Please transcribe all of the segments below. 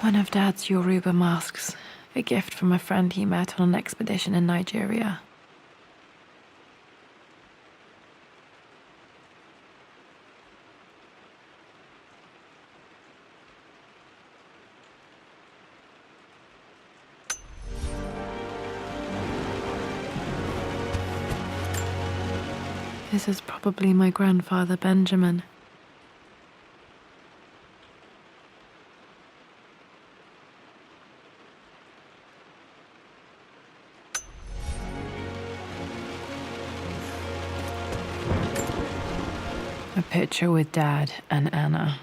One of Dad's Yoruba masks, a gift from a friend he met on an expedition in Nigeria. This is probably my grandfather Benjamin. A picture with Dad and Anna.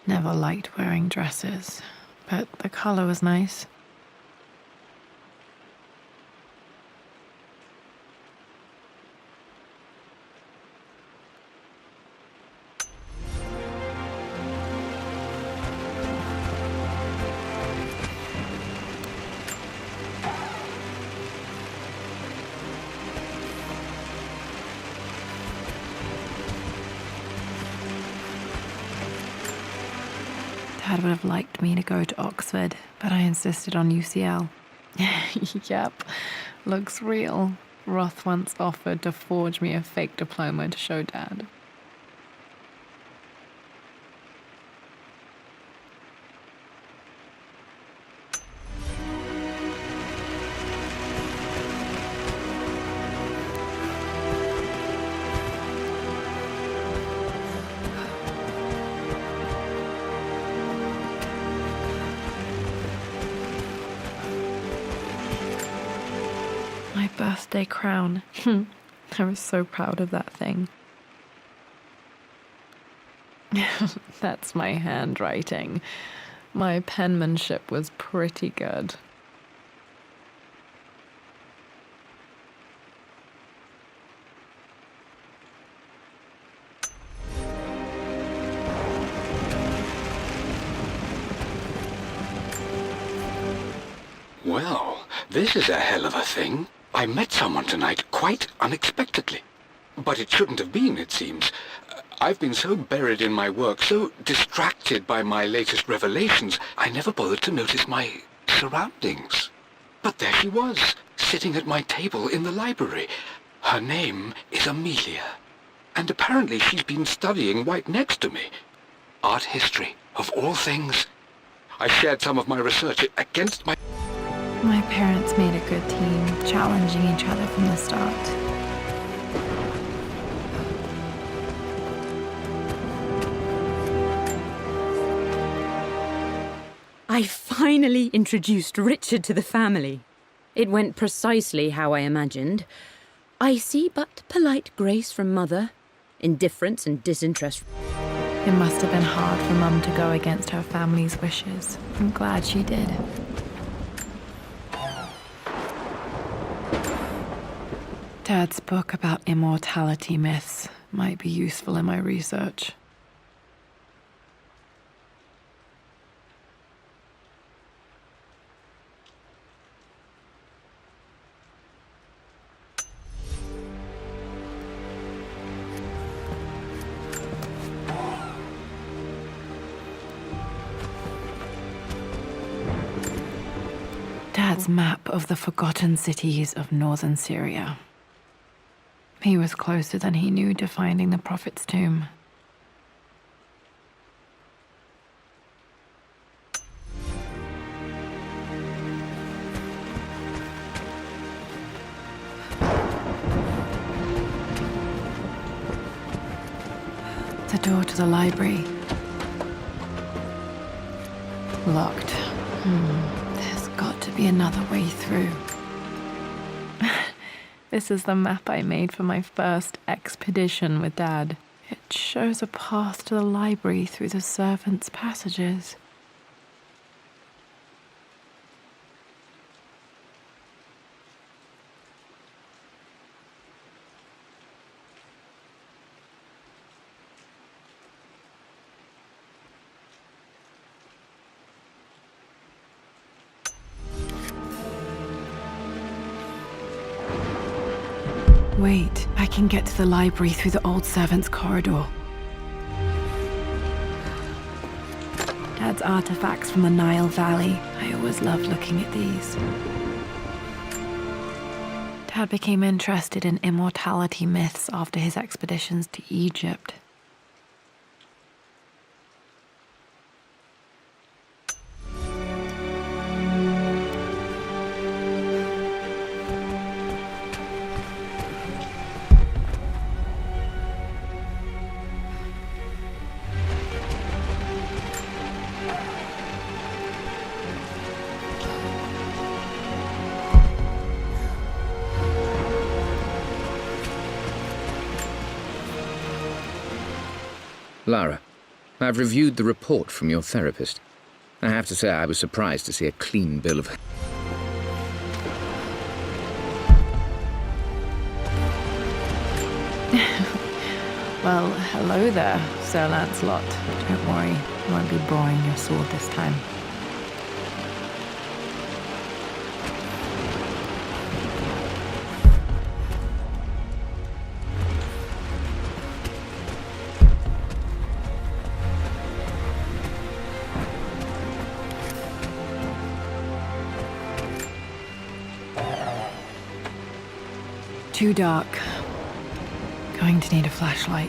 Never liked wearing dresses, but the color was nice. Dad would have liked me to go to Oxford, but I insisted on UCL. Yep, looks real. Roth once offered to forge me a fake diploma to show Dad. My birthday crown. I was so proud of that thing. That's my handwriting. My penmanship was pretty good. Well, this is a hell of a thing. I met someone tonight quite unexpectedly. But it shouldn't have been, it seems. I've been so buried in my work, so distracted by my latest revelations, I never bothered to notice my surroundings. But there she was, sitting at my table in the library. Her name is Amelia. And apparently she's been studying right next to me. Art history, of all things. I shared some of my research against my... My parents made a good team, challenging each other from the start. I finally introduced Richard to the family. It went precisely how I imagined. Icy but polite grace from Mother, indifference and disinterest. It must have been hard for Mum to go against her family's wishes. I'm glad she did. Dad's book about immortality myths might be useful in my research. Dad's map of the forgotten cities of northern Syria. He was closer than he knew to finding the Prophet's tomb. The door to the library. Locked. There's got to be another way through. This is the map I made for my first expedition with Dad. It shows a path to the library through the servants' passages. Wait, I can get to the library through the old servants' corridor. Dad's artifacts from the Nile Valley. I always loved looking at these. Dad became interested in immortality myths after his expeditions to Egypt. Lara, I've reviewed the report from your therapist. I have to say I was surprised to see a clean bill of... Well, hello there, Sir Lancelot. Don't worry, I won't be borrowing your sword this time. Too dark. Going to need a flashlight.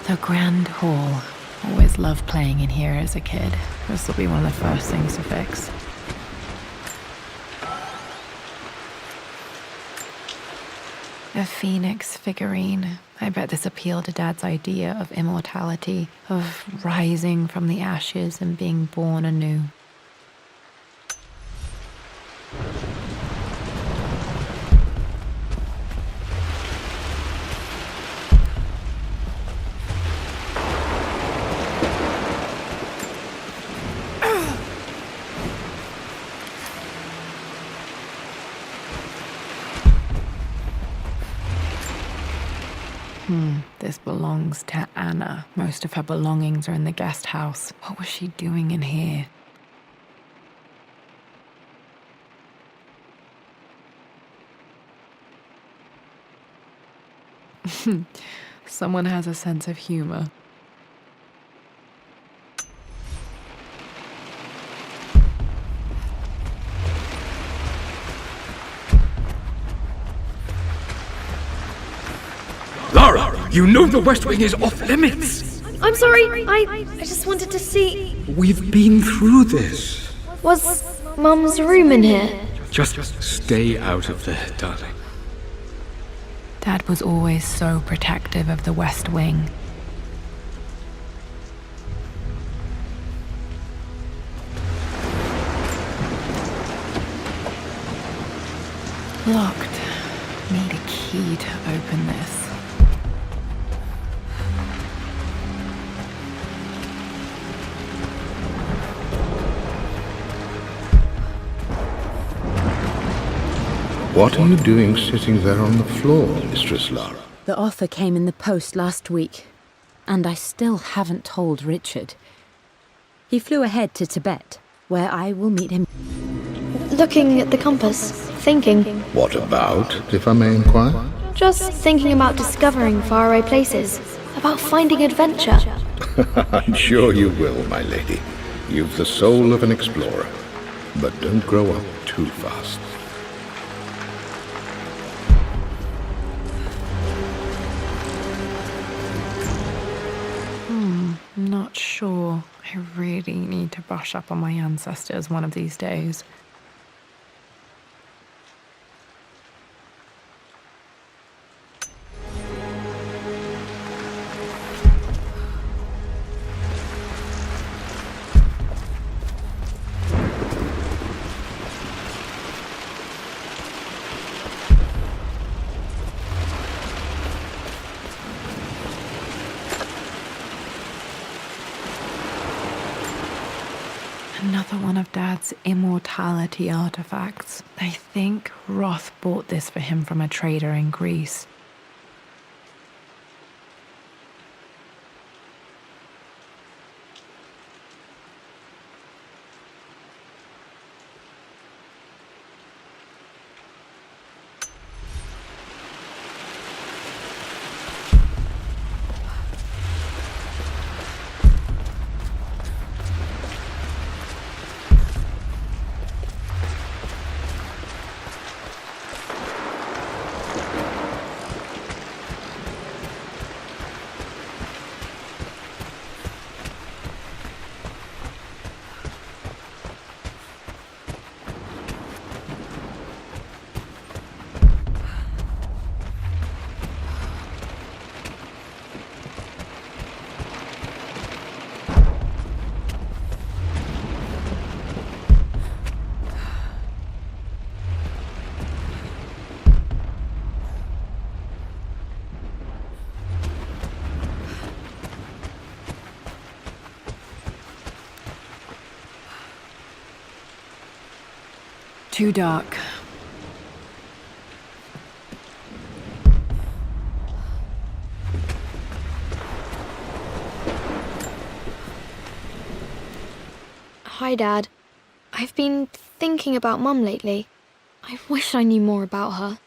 The Grand Hall. Always loved playing in here as a kid. This will be one of the first things to fix. A phoenix figurine. I bet this appealed to Dad's idea of immortality, of rising from the ashes and being born anew. This belongs to Anna. Most of her belongings are in the guest house. What was she doing in here? Someone has a sense of humor. Lara, you know the West Wing is off limits. I'm sorry, I just wanted to see... We've been through this. Was Mum's room in here? Just stay out of there, darling. Dad was always so protective of the West Wing. Locked. Need a key to open this. What are you doing sitting there on the floor, Mistress Lara? The offer came in the post last week, and I still haven't told Richard. He flew ahead to Tibet, where I will meet him. Looking at the compass, thinking. What about, if I may inquire? Just thinking about discovering faraway places, about finding adventure. I'm sure you will, my lady. You've the soul of an explorer. But don't grow up too fast. I'm not sure. I really need to brush up on my ancestors one of these days. Another one of Dad's immortality artifacts. I think Roth bought this for him from a trader in Greece. Too dark. Hi, Dad. I've been thinking about Mum lately. I wish I knew more about her.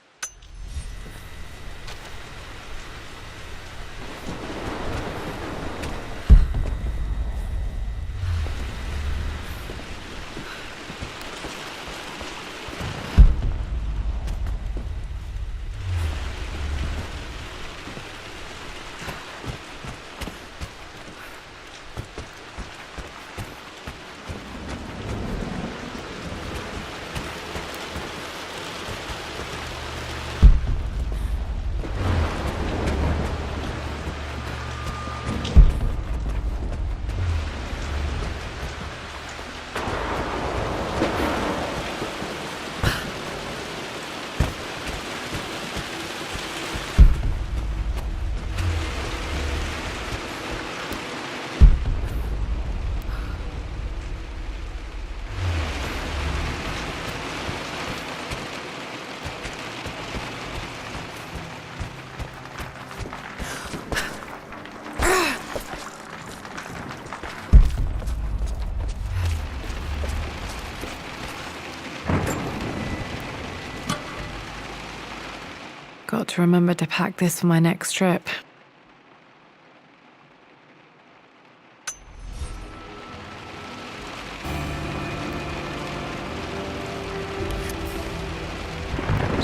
Got to remember to pack this for my next trip.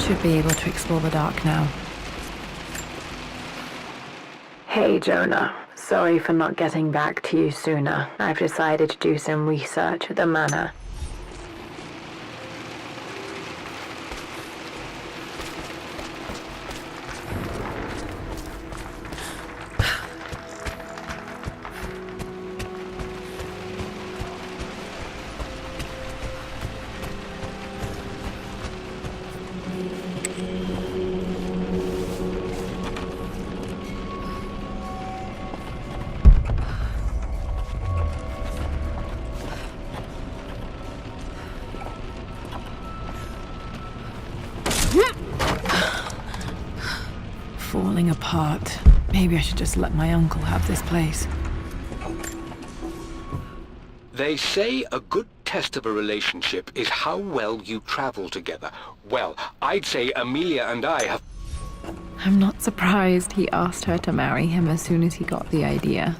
Should be able to explore the dark now. Hey, Jonah. Sorry for not getting back to you sooner. I've decided to do some research at the manor. Falling apart. Maybe I should just let my uncle have this place. They say a good test of a relationship is how well you travel together. Well, I'd say Amelia and I have... I'm not surprised he asked her to marry him as soon as he got the idea.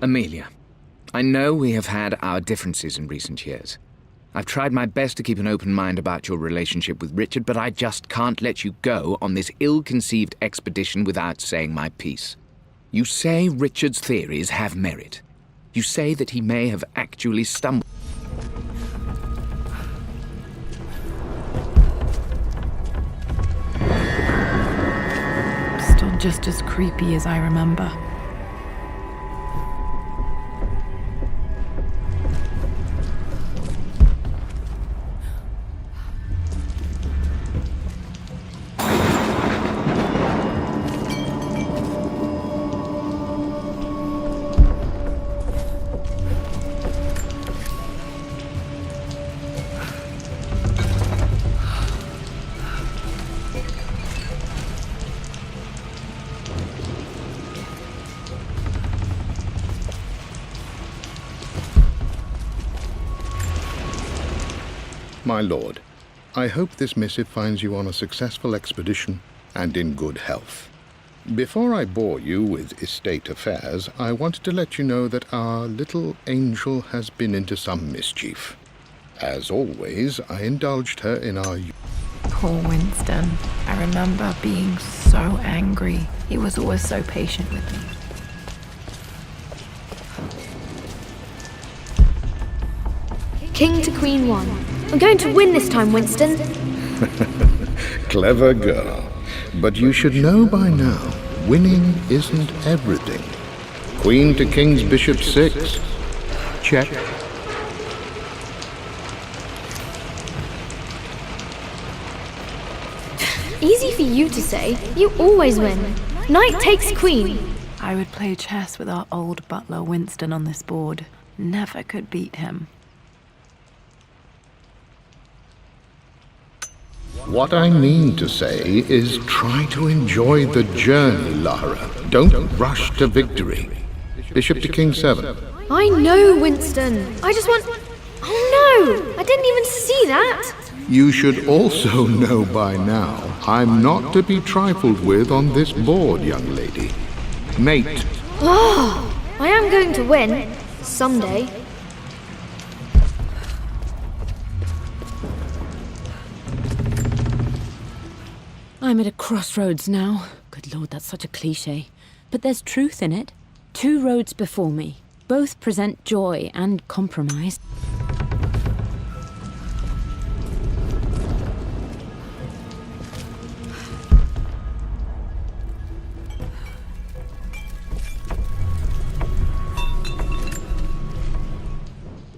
Amelia, I know we have had our differences in recent years. I've tried my best to keep an open mind about your relationship with Richard, but I just can't let you go on this ill-conceived expedition without saying my piece. You say Richard's theories have merit. You say that he may have actually stumbled. Still just as creepy as I remember. My lord, I hope this missive finds you on a successful expedition and in good health. Before I bore you with estate affairs, I wanted to let you know that our little angel has been into some mischief. As always, I indulged her in our... Poor Winston. I remember being so angry. He was always so patient with me. King to Queen 1. I'm going to win this time, Winston. Clever girl. But you should know by now, winning isn't everything. Queen to king's bishop 6. Check. Easy for you to say. You always win. Knight takes queen. I would play chess with our old butler Winston on this board. Never could beat him. What I mean to say is try to enjoy the journey, Lara. Don't rush to victory. Bishop to king 7. I know, Winston. I just want... Oh no! I didn't even see that! You should also know by now, I'm not to be trifled with on this board, young lady. Mate. Oh, I am going to win. Someday. I'm at a crossroads now. Good lord, that's such a cliche. But there's truth in it. 2 roads before me. Both present joy and compromise.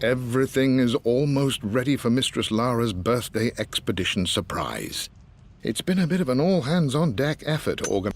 Everything is almost ready for Mistress Lara's birthday expedition surprise. It's been a bit of an all-hands-on-deck effort to organize.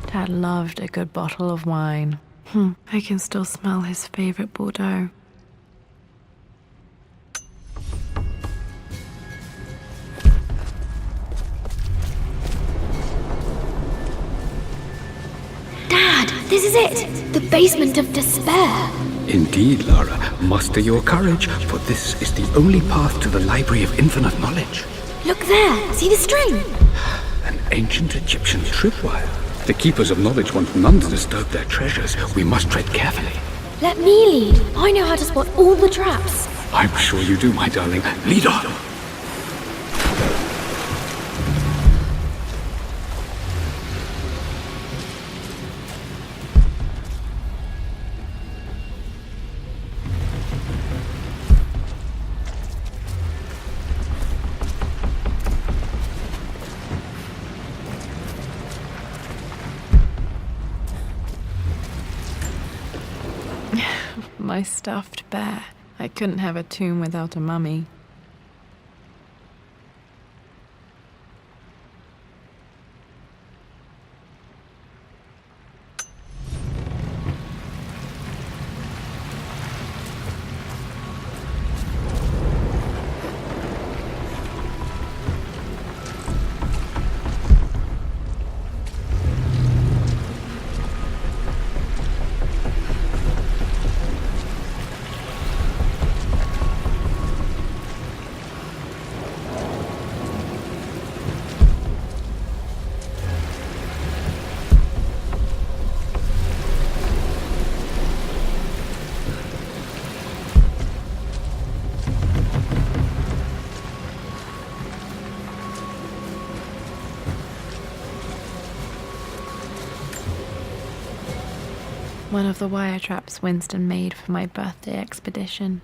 Dad loved a good bottle of wine. I can still smell his favorite Bordeaux. Dad, this is it! The basement of despair! Indeed, Lara. Muster your courage, for this is the only path to the Library of Infinite Knowledge. Look there! See the string? An ancient Egyptian tripwire. The Keepers of Knowledge want none to disturb their treasures. We must tread carefully. Let me lead. I know how to spot all the traps. I'm sure you do, my darling. Lead on! My stuffed bear. I couldn't have a tomb without a mummy. One of the wire traps Winston made for my birthday expedition.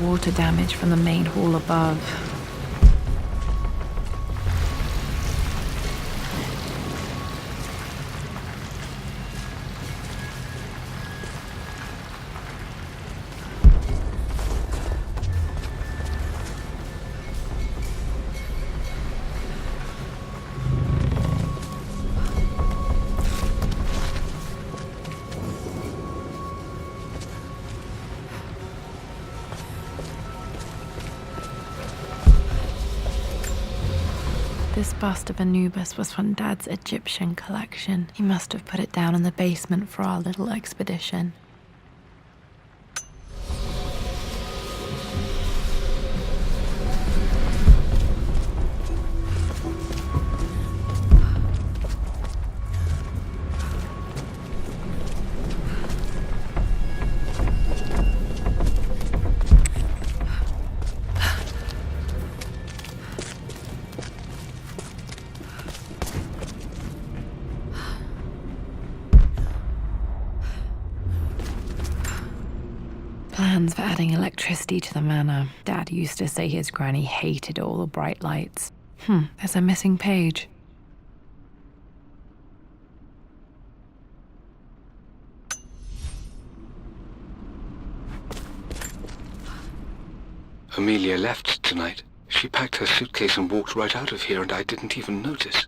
Water damage from the main hall above. This bust of Anubis was from Dad's Egyptian collection. He must have put it down in the basement for our little expedition. Plans for adding electricity to the manor. Dad used to say his granny hated all the bright lights. There's a missing page. Amelia left tonight. She packed her suitcase and walked right out of here, and I didn't even notice.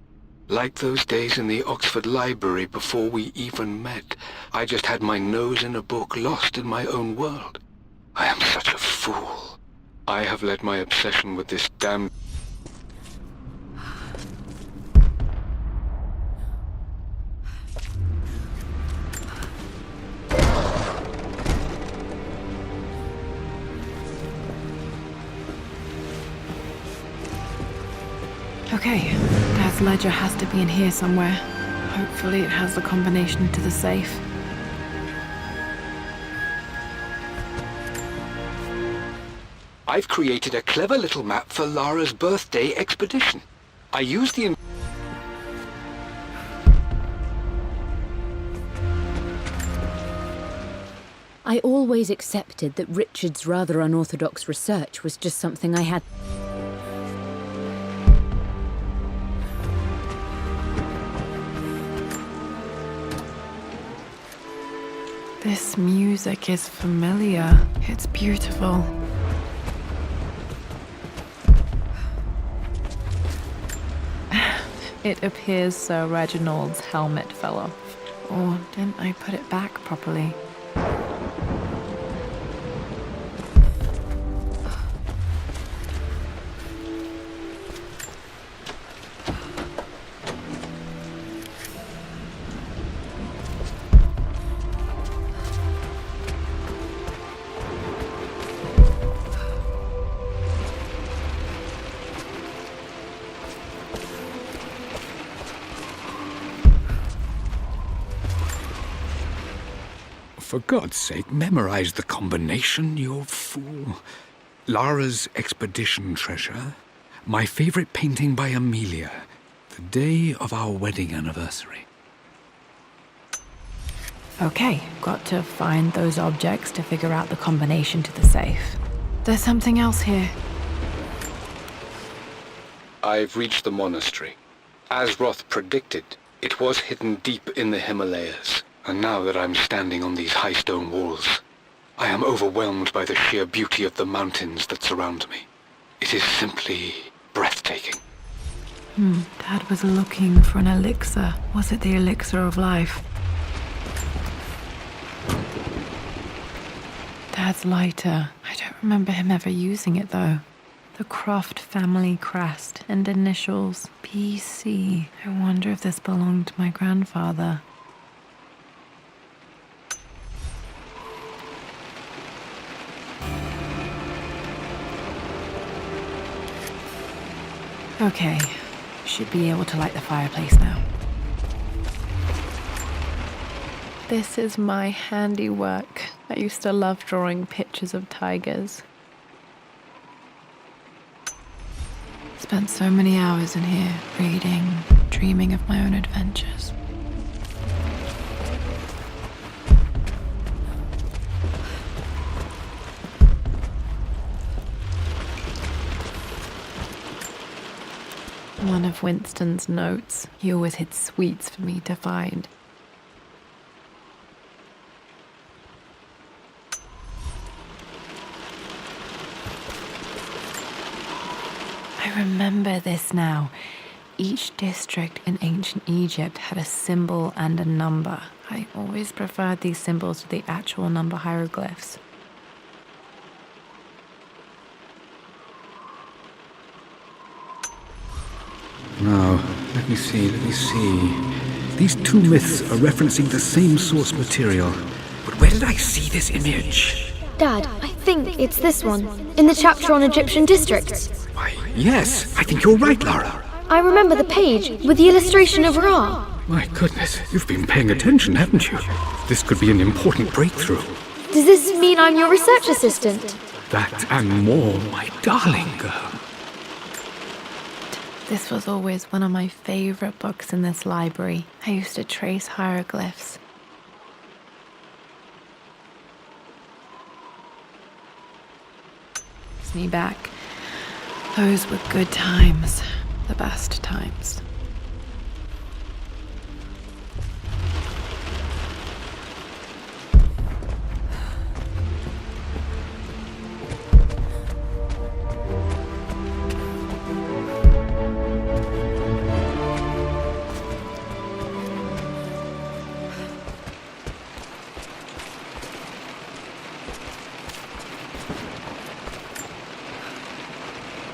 Like those days in the Oxford Library before we even met, I just had my nose in a book, lost in my own world. I am such a fool. I have let my obsession with this damn... Okay, Dad's ledger has to be in here somewhere. Hopefully it has the combination to the safe. I've created a clever little map for Lara's birthday expedition. I used the... I always accepted that Richard's rather unorthodox research was just something I had. This music is familiar. It's beautiful. It appears Sir Reginald's helmet fell off. Or didn't I put it back properly? For God's sake, memorize the combination, you fool. Lara's expedition treasure, my favorite painting by Amelia, the day of our wedding anniversary. Okay, got to find those objects to figure out the combination to the safe. There's something else here. I've reached the monastery. As Roth predicted, it was hidden deep in the Himalayas. And now that I'm standing on these high stone walls, I am overwhelmed by the sheer beauty of the mountains that surround me. It is simply breathtaking. Dad was looking for an elixir. Was it the elixir of life? Dad's lighter. I don't remember him ever using it, though. The Croft family crest and initials PC. I wonder if this belonged to my grandfather. Okay, should be able to light the fireplace now. This is my handiwork. I used to love drawing pictures of tigers. Spent so many hours in here, reading, dreaming of my own adventures. One of Winston's notes. He always hid sweets for me to find. I remember this now. Each district in ancient Egypt had a symbol and a number. I always preferred these symbols to the actual number hieroglyphs. Now, let me see. These two myths are referencing the same source material. But where did I see this image? Dad, I think it's this one, in the chapter on Egyptian districts. Why, yes, I think you're right, Lara. I remember the page with the illustration of Ra. My goodness, you've been paying attention, haven't you? This could be an important breakthrough. Does this mean I'm your research assistant? That and more, my darling girl. This was always one of my favorite books in this library. I used to trace hieroglyphs. It's me back. Those were good times. The best times.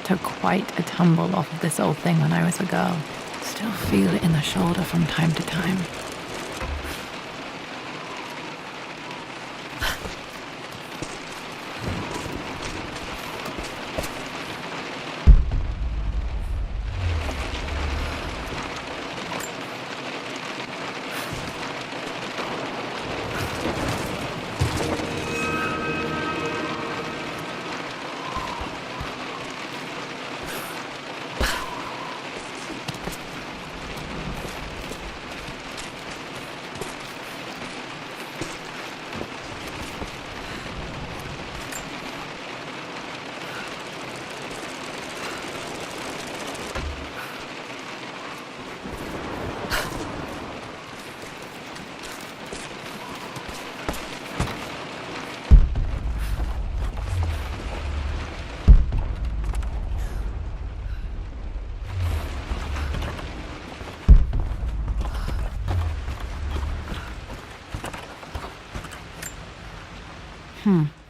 Took quite a tumble off of this old thing when I was a girl. Still feel it in the shoulder from time to time.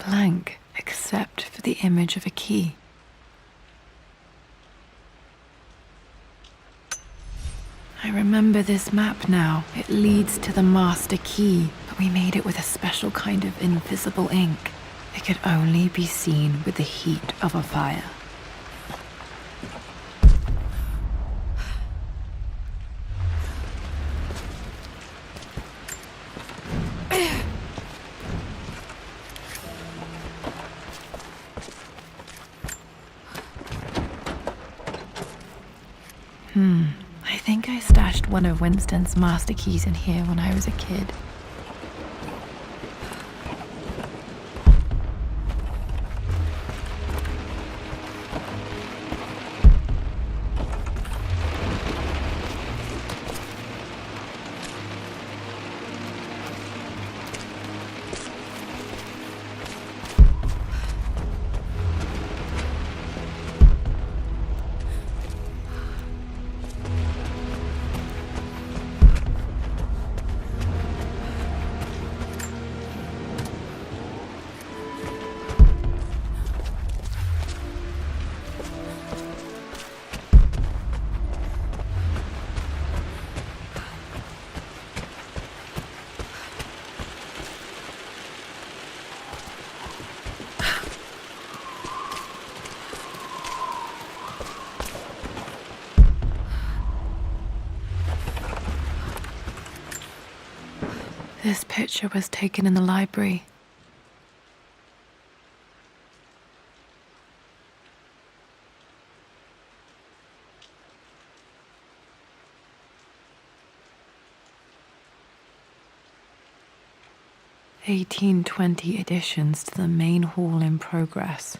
Blank, except for the image of a key. I remember this map now. It leads to the master key, but we made it with a special kind of invisible ink. It could only be seen with the heat of a fire. I think I stashed one of Winston's master keys in here when I was a kid. This picture was taken in the library. (1820) additions to the main hall in progress.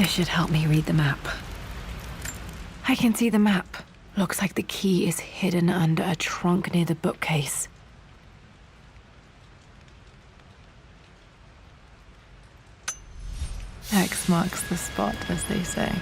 This should help me read the map. I can see the map. Looks like the key is hidden under a trunk near the bookcase. X marks the spot, as they say.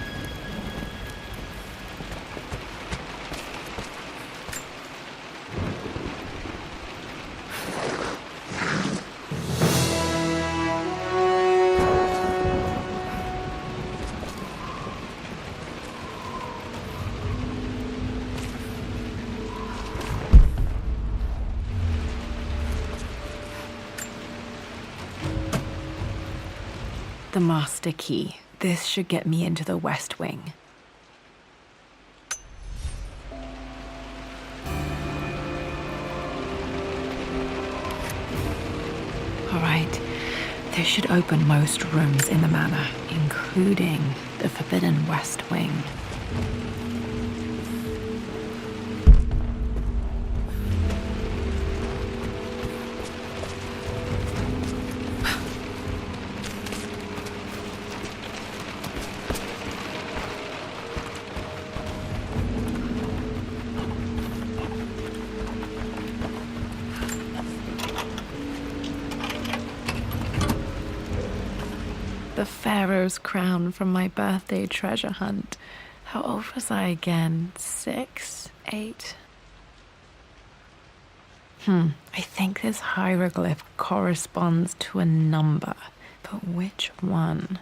The master key. This should get me into the West Wing. Alright, this should open most rooms in the manor, including the forbidden West Wing. The Pharaoh's crown from my birthday treasure hunt. How old was I again? 6? 8? I think this hieroglyph corresponds to a number, but which one?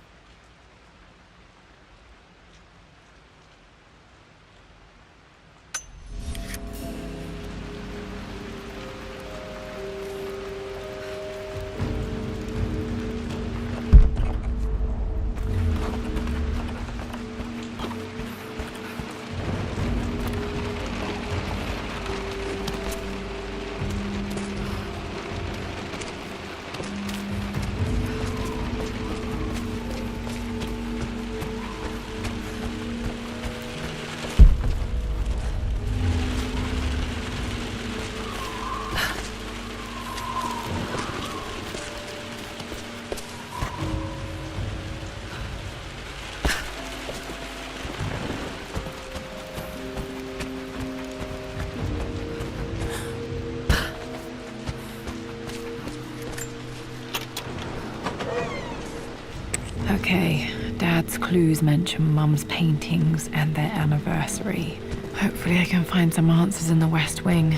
Okay, Dad's clues mention Mum's paintings and their anniversary. Hopefully I can find some answers in the West Wing.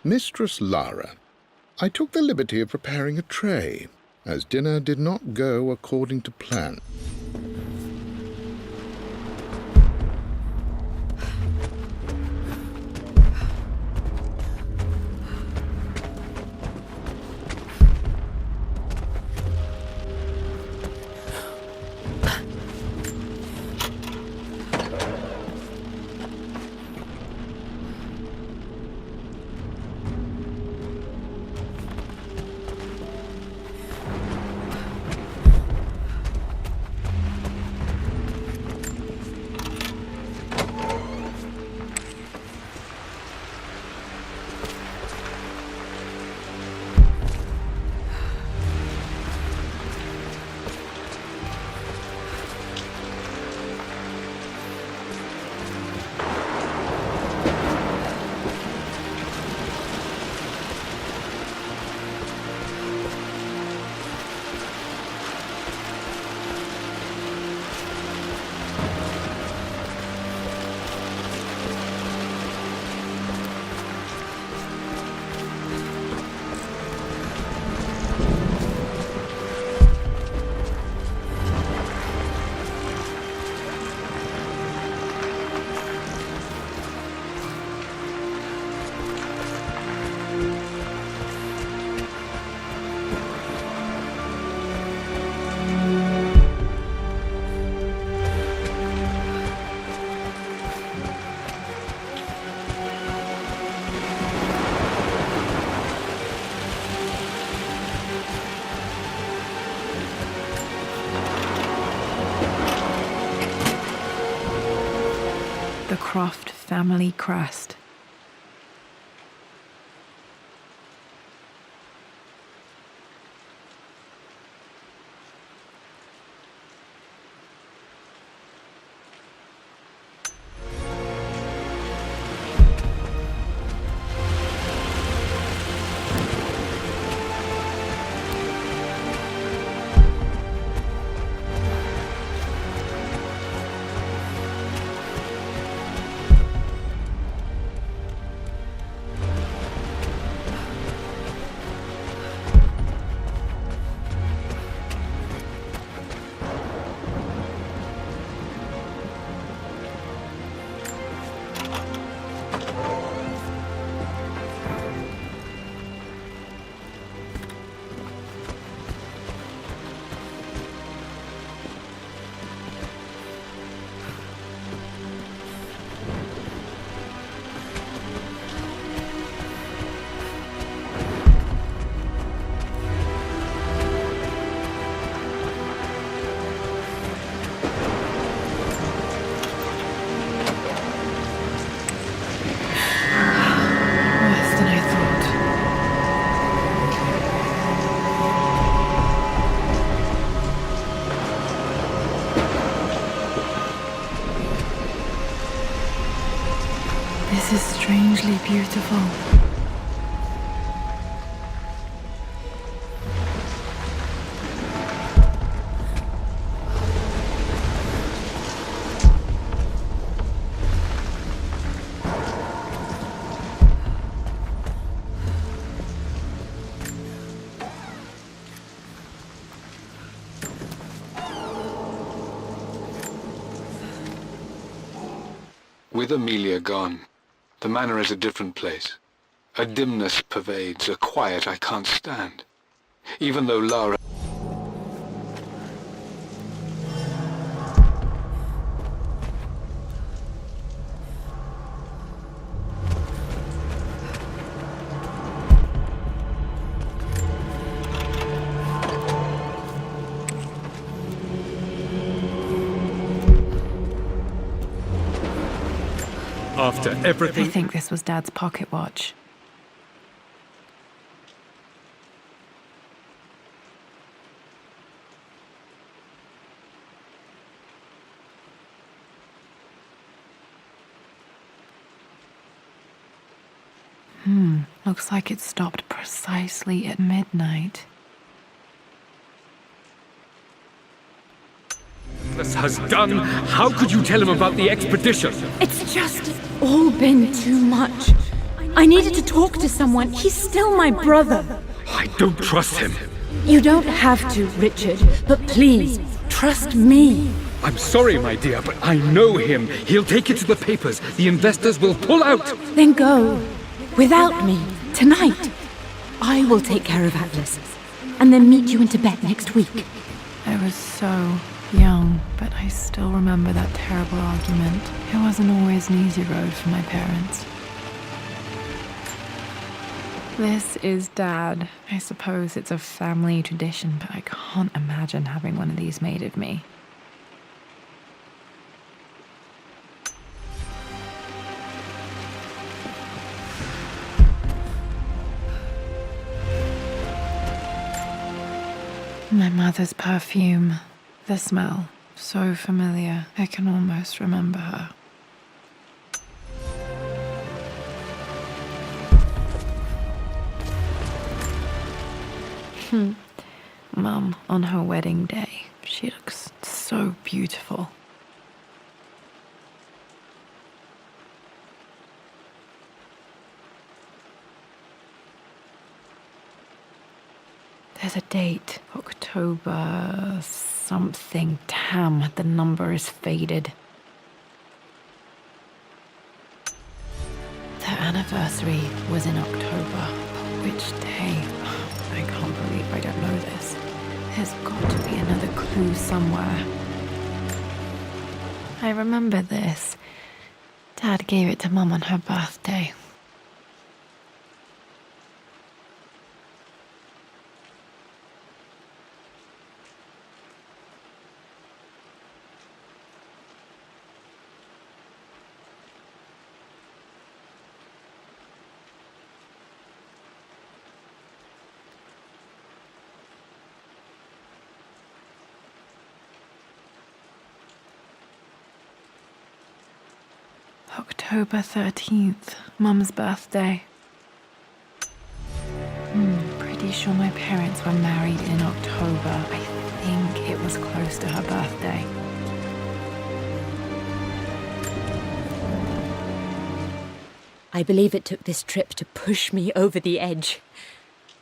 Mistress Lara, I took the liberty of preparing a tray, as dinner did not go according to plan. The Croft family crest. Worse than I thought. This is strangely beautiful. With Amelia gone, the manor is a different place. A dimness pervades, a quiet I can't stand. Even though Lara... After I everything... think this was Dad's pocket watch. Looks like it stopped precisely at midnight. this has done. How could you tell him about the expedition? It's just all been too much. I needed to talk to someone. He's still my brother. I don't trust him. You don't have to, Richard, but please, trust me. I'm sorry, my dear, but I know him. He'll take it to the papers. The investors will pull out. Then go. Without me, tonight. I will take care of Atlas, and then meet you in Tibet next week. I was so young, but I still remember that terrible argument. It wasn't always an easy road for my parents. This is Dad. I suppose it's a family tradition, but I can't imagine having one of these made of me. My mother's perfume. The smell. So familiar. I can almost remember her. Mum, on her wedding day, she looks so beautiful. There's a date, October something. Damn, the number is faded. Their anniversary was in October. Which day? I can't believe I don't know this. There's got to be another clue somewhere. I remember this. Dad gave it to Mum on her birthday. October 13th, Mum's birthday. Pretty sure my parents were married in October. I think it was close to her birthday. I believe it took this trip to push me over the edge.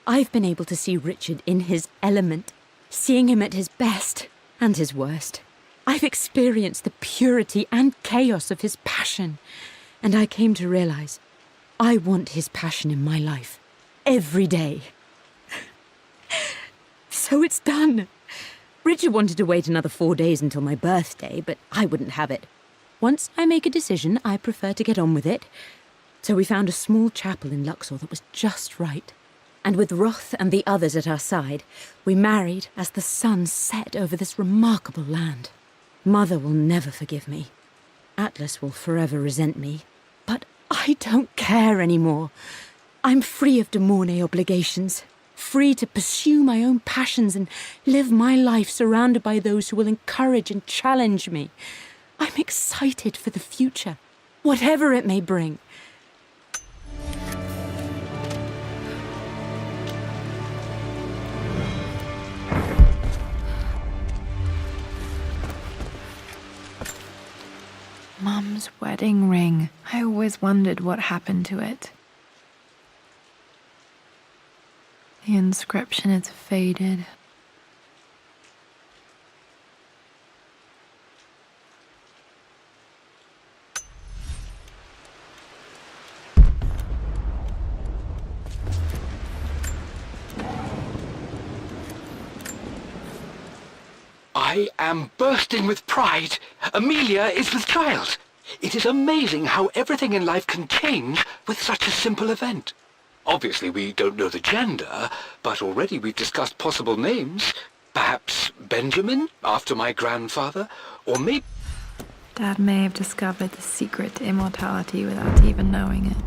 I've been able to see Richard in his element, seeing him at his best and his worst. I've experienced the purity and chaos of his passion, And I came to realize I want his passion in my life every day. So it's done. Richard wanted to wait another 4 days until my birthday, but I wouldn't have it. Once I make a decision, I prefer to get on with it. So we found a small chapel in Luxor that was just right. And with Roth and the others at our side, we married as the sun set over this remarkable land. Mother will never forgive me. Atlas will forever resent me. But I don't care anymore. I'm free of de Mornay obligations. Free to pursue my own passions and live my life surrounded by those who will encourage and challenge me. I'm excited for the future, whatever it may bring. Mum's wedding ring. I always wondered what happened to it. The inscription is faded. I am bursting with pride. Amelia is with child. It is amazing how everything in life can change with such a simple event. Obviously, we don't know the gender, but already we've discussed possible names. Perhaps Benjamin, after my grandfather, or maybe... Dad may have discovered the secret to immortality without even knowing it.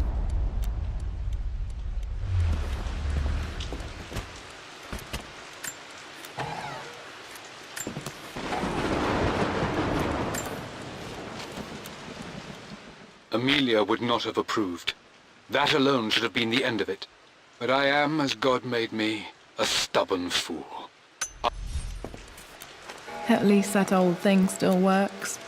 Amelia would not have approved. That alone should have been the end of it. But I am, as God made me, a stubborn fool. At least that old thing still works.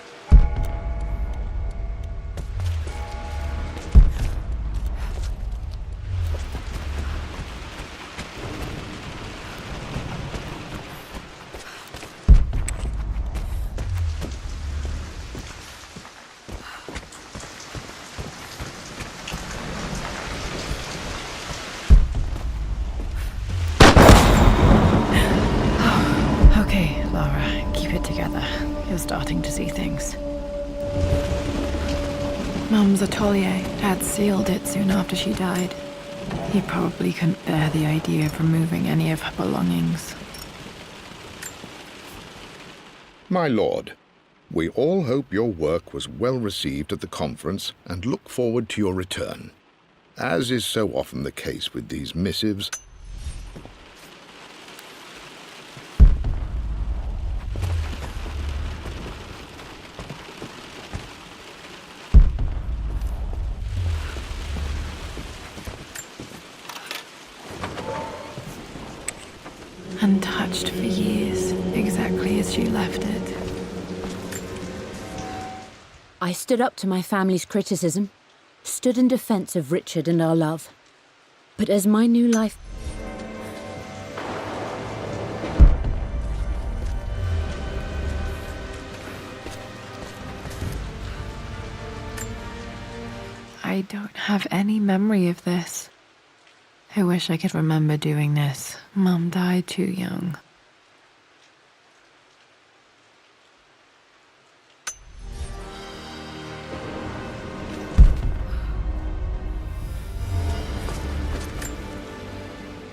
Okay, Lara, keep it together. You're starting to see things. Mum's atelier. Dad sealed it soon after she died. He probably couldn't bear the idea of removing any of her belongings. My lord, we all hope your work was well received at the conference and look forward to your return. As is so often the case with these missives, Untouched for years, exactly as she left it. I stood up to my family's criticism, stood in defense of Richard and our love. But as my new life... I don't have any memory of this. I wish I could remember doing this. Mum died too young.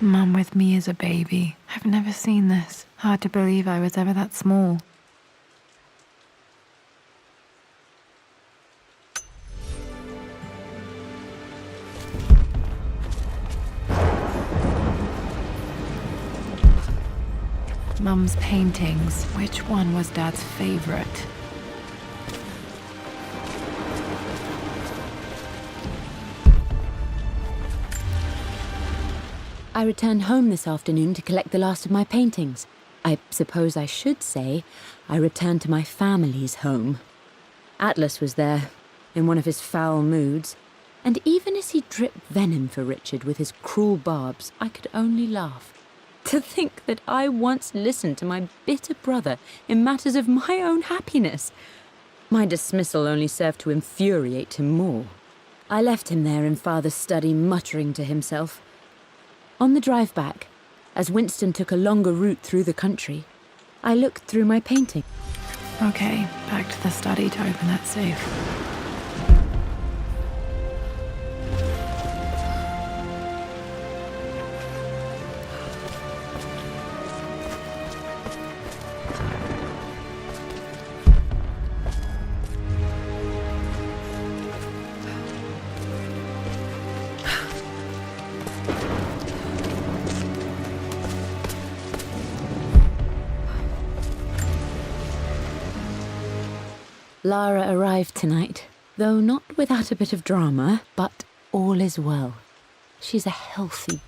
Mum with me as a baby. I've never seen this. Hard to believe I was ever that small. Mum's paintings. Which one was Dad's favorite? I returned home this afternoon to collect the last of my paintings. I suppose I should say I returned to my family's home. Atlas was there, in one of his foul moods, and even as he dripped venom for Richard with his cruel barbs, I could only laugh. To think that I once listened to my bitter brother in matters of my own happiness. My dismissal only served to infuriate him more. I left him there in Father's study, muttering to himself. On the drive back, as Winston took a longer route through the country, I looked through my painting. Okay, back to the study to open that safe. Lara arrived tonight, though not without a bit of drama, but all is well. She's a healthy...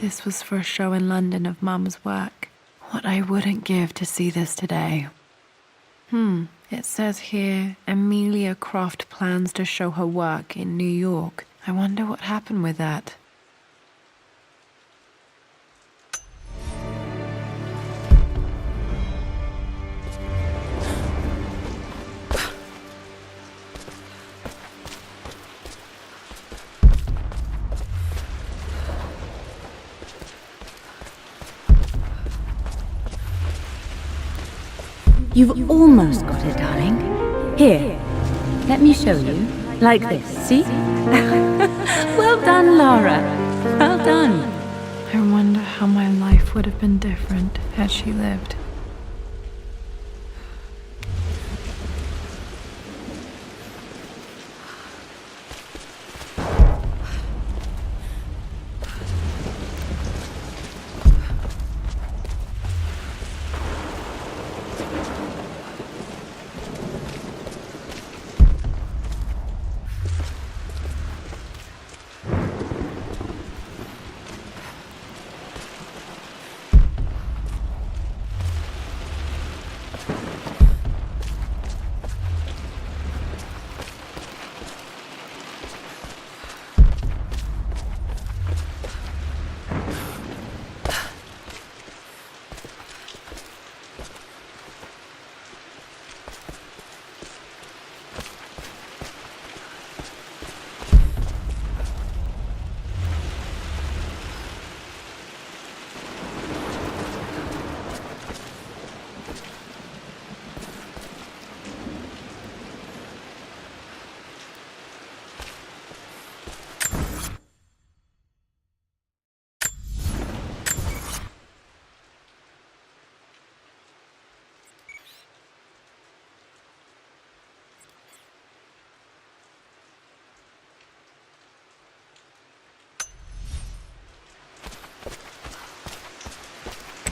This was for a show in London of Mum's work. What I wouldn't give to see this today. It says here, Amelia Croft plans to show her work in New York. I wonder what happened with that. You've almost got it, darling. Here, let me show you. Like this, see? Well done, Lara. Well done. I wonder how my life would have been different had she lived.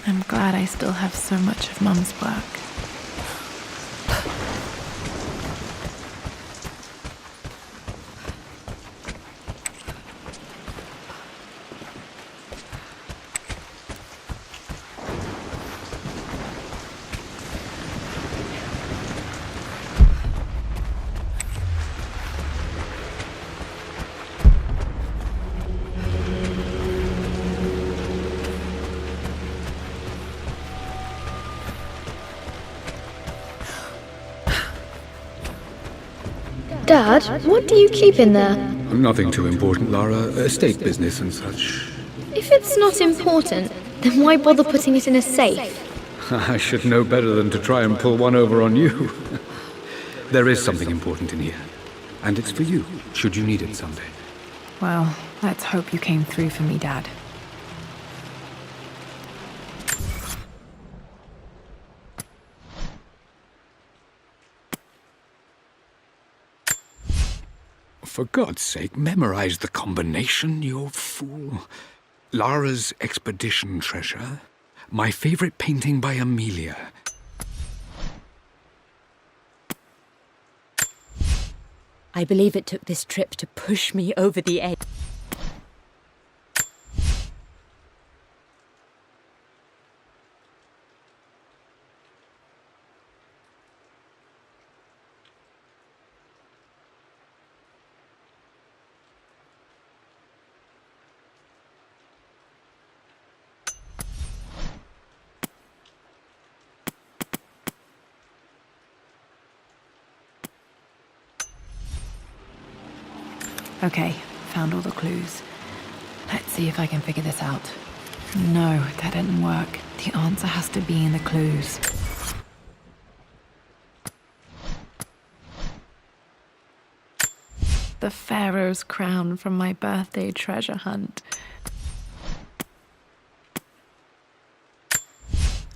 I'm glad I still have so much of Mum's work. Dad, what do you keep in there? Nothing too important, Lara. Estate business and such. If it's not important, then why bother putting it in a safe? I should know better than to try and pull one over on you. There is something important in here. And it's for you, should you need it someday. Well, let's hope you came through for me, Dad. For God's sake, memorize the combination, you fool. Lara's expedition treasure. My favorite painting by Amelia. I believe it took this trip to push me over the edge. Okay, found all the clues. Let's see if I can figure this out. No, that didn't work. The answer has to be in the clues. The Pharaoh's crown from my birthday treasure hunt.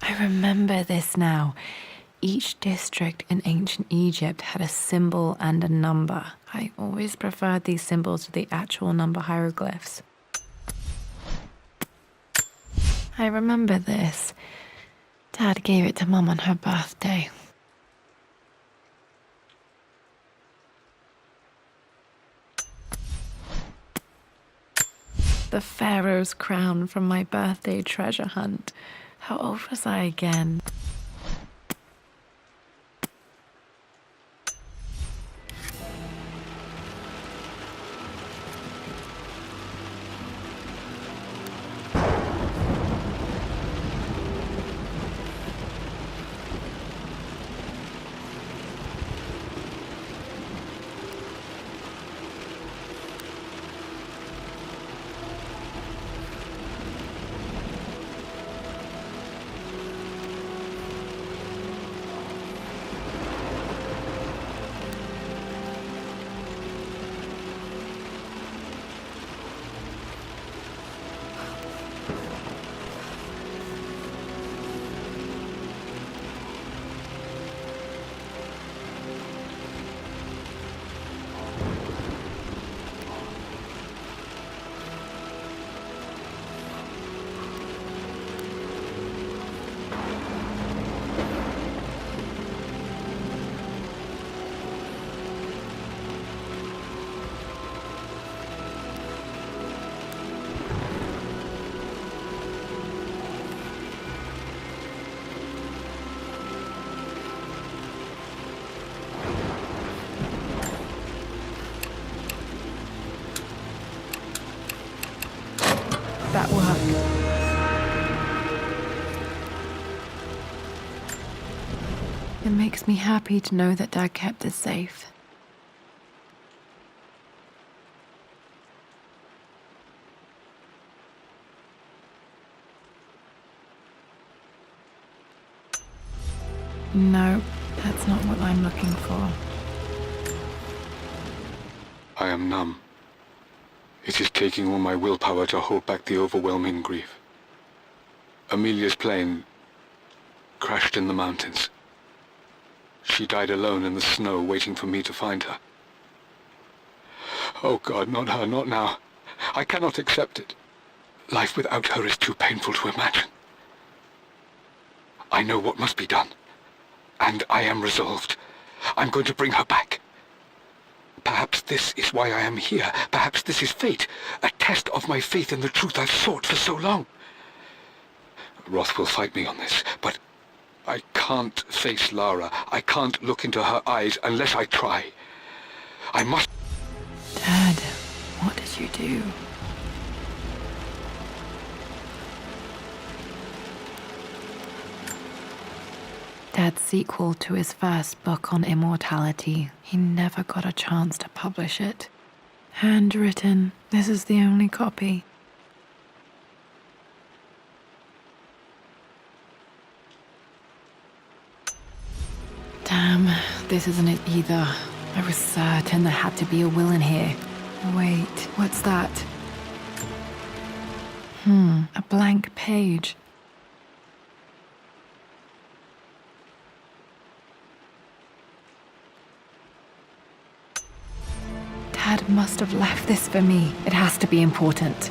I remember this now. Each district in ancient Egypt had a symbol and a number. I always preferred these symbols to the actual number hieroglyphs. I remember this. Dad gave it to Mum on her birthday. The Pharaoh's crown from my birthday treasure hunt. How old was I again? That worked. It makes me happy to know that Dad kept it safe. No, that's not what I'm looking for. I am numb. It is taking all my willpower to hold back the overwhelming grief. Amelia's plane crashed in the mountains. She died alone in the snow, waiting for me to find her. Oh God, not her, not now. I cannot accept it. Life without her is too painful to imagine. I know what must be done, and I am resolved. I'm going to bring her back. Perhaps this is why I am here. Perhaps this is fate, a test of my faith in the truth I've sought for so long. Roth will fight me on this, but I can't face Lara. I can't look into her eyes unless I try. I must... Dad, what did you do? Dad's sequel to his first book on immortality. He never got a chance to publish it. Handwritten. This is the only copy. Damn, this isn't it either. I was certain there had to be a will in here. Wait, what's that? A blank page. Dad must have left this for me. It has to be important.